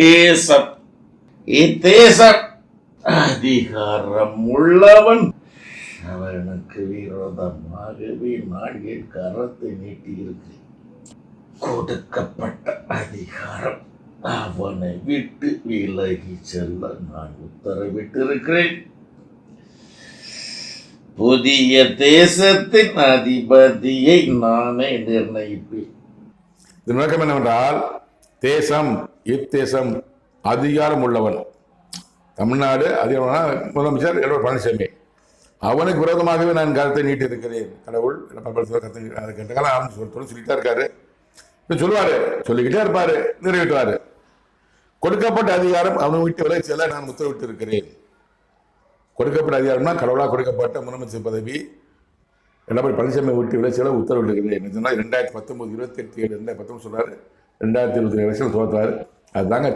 தேசம் இத்தேசம் அதிகாரம் உள்ளவன் அவனுக்கு விரோதமாகவே நான் என் கரத்தை நீட்டியிருக்கிறேன். கொடுக்கப்பட்ட அதிகாரம் அவனை விட்டு விலகி செல்ல நான் உத்தரவிட்டிருக்கிறேன். புதிய தேசத்தின் அதிபதியை நானே நிர்ணயிப்பேன். இது நோக்கம் என்னவென்றால், தேசம் இத்தேசம் அதிகாரம் உள்ளவன். தமிழ்நாடு அதிகாரம் முதலமைச்சர் எடப்பாடி பழனிசாமி, அவனுக்கு விரோதமாகவே நான் கருத்தை நீட்டி இருக்கிறேன். கடவுள் கேட்ட காலம் ஆரம்பிச்சு சொல்லிட்டா இருக்காரு. இப்போ சொல்லுவாரு, சொல்லிக்கிட்டே இருப்பாரு, நிறைவேற்றுவாரு. கொடுக்கப்பட்ட அதிகாரம் அவனை விட்டு விலகி செல்ல நான் உத்தரவிட்டு இருக்கிறேன். கொடுக்கப்பட்ட அதிகாரம்னா கடவுளாக கொடுக்கப்பட்ட முதலமைச்சர் பதவி எடப்பாடி பழனிசாமி விட்டு விலகி செல்ல உத்தரவிட்டு இருக்கிறேன். 2019 28/7 2019 சொல்றாரு. 2027 எலெக்ஷன் தோற்றாரு. அதுதாங்க